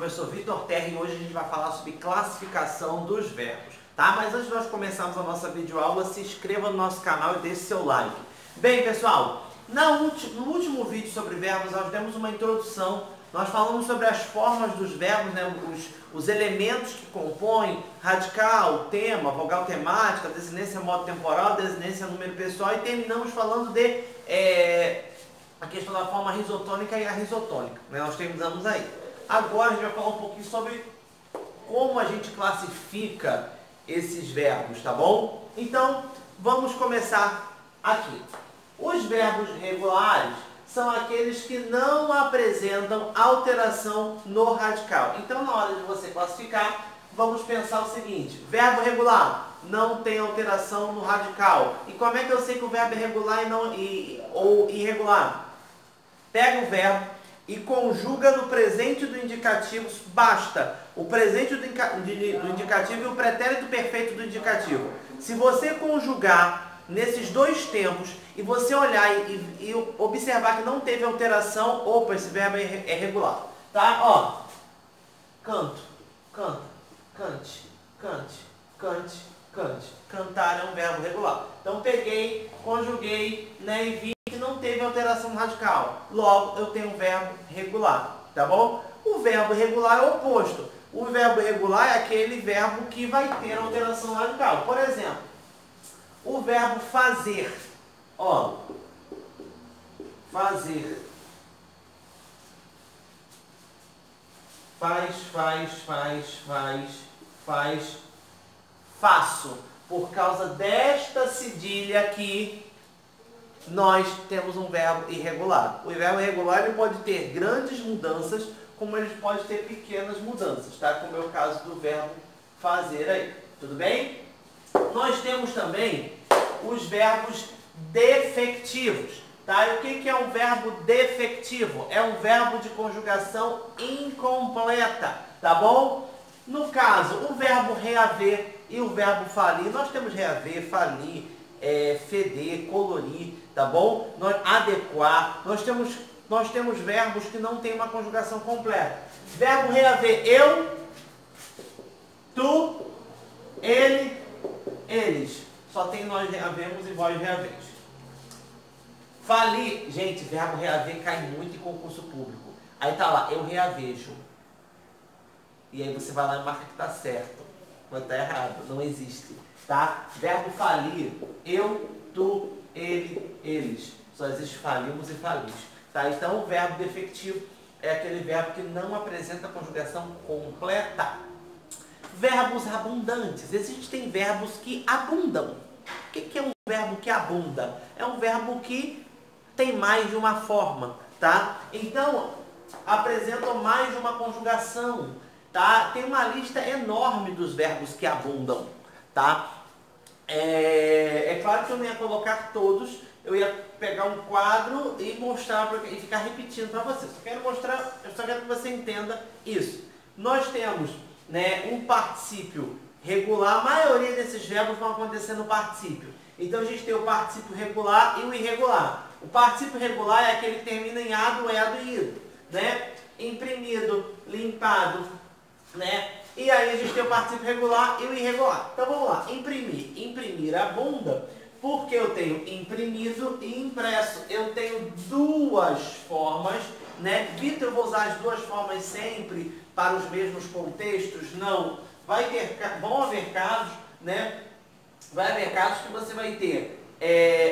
professor Vitor Terra e hoje a gente vai falar sobre classificação dos verbos, tá? Mas antes de nós começarmos a nossa videoaula, se inscreva no nosso canal e deixe seu like. Bem, pessoal, no último vídeo sobre verbos nós demos uma introdução, nós falamos sobre as formas dos verbos, né? Os elementos que compõem radical, tema, vogal temática, desinência modo temporal, desinência número pessoal e terminamos falando de a questão da forma risotônica e arrisotônica, né? Nós terminamos aí. Agora a gente vai falar um pouquinho sobre como a gente classifica esses verbos, tá bom? Então, vamos começar aqui. Os verbos regulares são aqueles que não apresentam alteração no radical. Então, na hora de você classificar, vamos pensar o seguinte: verbo regular não tem alteração no radical. E como é que eu sei que o verbo é regular ou irregular? Pega o verbo e conjuga no presente do indicativo, basta o presente do indicativo e o pretérito perfeito do indicativo. Se você conjugar nesses dois tempos e você olhar e observar que não teve alteração, opa, esse verbo é regular, tá? Ó, canto, canta, cante, cante, cante, cante. Cantar é um verbo regular. Então peguei, conjuguei, né, e vi que não teve alteração radical. Logo, eu tenho um verbo regular, tá bom? O verbo irregular é o oposto. O verbo irregular é aquele verbo que vai ter alteração radical. Por exemplo, o verbo fazer. Ó, fazer. Faz. Faço. Por causa desta cedilha aqui, nós temos um verbo irregular. O verbo irregular ele pode ter grandes mudanças, como ele pode ter pequenas mudanças, tá? Como é o caso do verbo fazer aí. Tudo bem? Nós temos também os verbos defectivos, tá? E o que é um verbo defectivo? É um verbo de conjugação incompleta, tá bom? No caso, o verbo reaver e o verbo falir, nós temos reaver, falir, feder, colorir, tá bom? Adequar, nós temos verbos que não têm uma conjugação completa. Verbo reaver, eu, tu, ele, eles. Só tem nós reavemos e vós reaveis. Falir, gente, verbo reaver cai muito em concurso público. Aí tá lá, eu reavejo. E aí você vai lá e marca que tá certo. Mas tá errado, não existe, tá? Verbo falir, eu, tu, ele, eles. Só existe falimos e falis, tá? Então o verbo defectivo é aquele verbo que não apresenta conjugação completa. Verbos abundantes. Existem verbos que abundam. O que é um verbo que abunda? É um verbo que tem mais de uma forma, tá? Então, apresentam mais de uma conjugação, tá? Tem uma lista enorme dos verbos que abundam, tá? É claro que eu não ia colocar todos, eu ia pegar um quadro e mostrar e ficar repetindo para vocês. Eu só quero que você entenda isso. Nós temos, né, um particípio regular, a maioria desses verbos vão acontecer no particípio. Então a gente tem o particípio regular e o irregular. O particípio regular é aquele que termina em ado, edo e ido, né? Imprimido, limpado, né? E aí a gente tem o particípio regular e o irregular. Então vamos lá, imprimir. Imprimir abunda, porque eu tenho imprimido e impresso. Eu tenho duas formas, né? Vitor, eu vou usar as duas formas sempre para os mesmos contextos? Não. Vão haver casos, né? Vai haver casos que você vai ter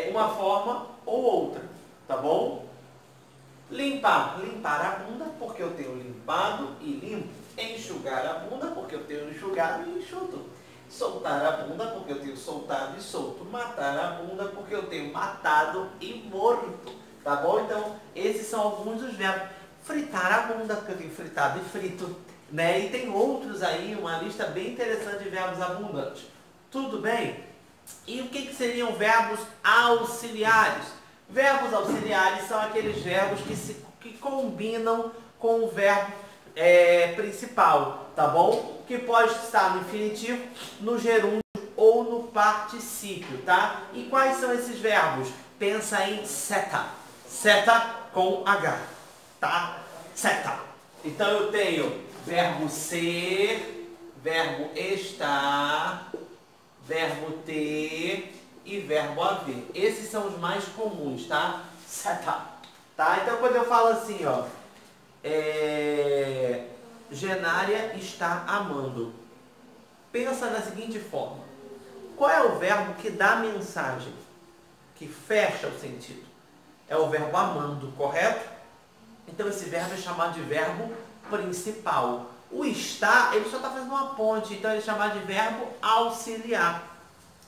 uma forma ou outra, tá bom? Limpar. Limpar a bunda, porque eu tenho limpado e limpo. Enxugar a bunda, porque eu tenho enxugado e enxuto. Soltar a bunda, porque eu tenho soltado e solto. Matar a bunda, porque eu tenho matado e morto. Tá bom? Então, esses são alguns dos verbos. Fritar a bunda, porque eu tenho fritado e frito, né? E tem outros aí, uma lista bem interessante de verbos abundantes. Tudo bem? E o que seriam verbos auxiliares? Verbos auxiliares são aqueles verbos que combinam com o verbo principal, tá bom? Que pode estar no infinitivo, no gerúndio ou no particípio, tá? E quais são esses verbos? Pensa em seta. Seta com H, tá? Seta. Então eu tenho verbo ser, verbo estar, verbo ter e verbo haver. Esses são os mais comuns, tá? Tá? Então quando eu falo assim, ó, Genária está amando. Pensa da seguinte forma. Qual é o verbo que dá a mensagem? Que fecha o sentido? É o verbo amando, correto? Então esse verbo é chamado de verbo principal. O estar, ele só está fazendo uma ponte, então ele é chamado de verbo auxiliar.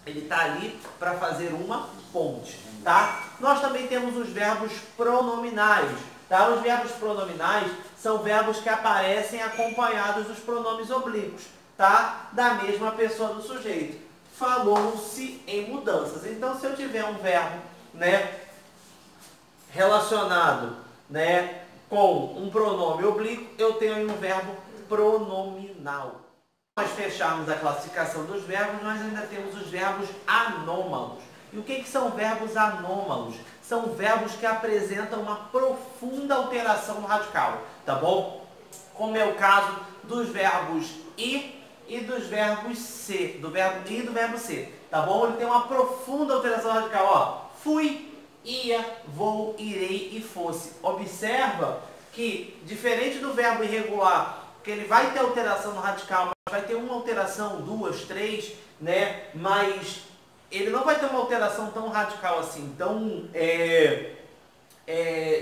Ele está ali para fazer uma ponte, tá? Nós também temos os verbos pronominais, tá? Os verbos pronominais são verbos que aparecem acompanhados dos pronomes oblíquos, tá? Da mesma pessoa do sujeito. Falou-se em mudanças. Então, se eu tiver um verbo, né, relacionado, né, com um pronome oblíquo, eu tenho aí um verbo pronominal. Nós fecharmos a classificação dos verbos, nós ainda temos os verbos anômalos. E o que são verbos anômalos? São verbos que apresentam uma profunda alteração no radical, tá bom? Como é o caso dos verbos ir e dos verbos ser, do verbo ir e do verbo ser, tá bom? Ele tem uma profunda alteração radical, ó. Fui, ia, vou, irei e fosse. Observa que, diferente do verbo irregular, que ele vai ter alteração no radical, mas vai ter uma alteração, duas, três, né? Mas ele não vai ter uma alteração tão radical assim, tão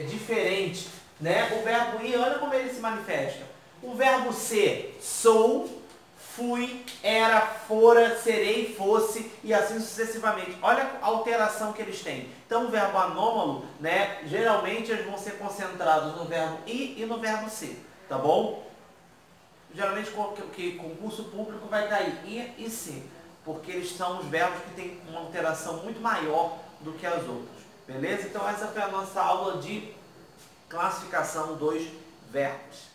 diferente, né? O verbo ir, olha como ele se manifesta. O verbo ser, sou, fui, era, fora, serei, fosse e assim sucessivamente. Olha a alteração que eles têm. Então, o verbo anômalo, né? Geralmente eles vão ser concentrados no verbo ir e no verbo ser, tá bom? Geralmente, que concurso público vai cair ir e ser, porque eles são os verbos que têm uma alteração muito maior do que as outras. Beleza? Então, essa foi a nossa aula de classificação dos verbos.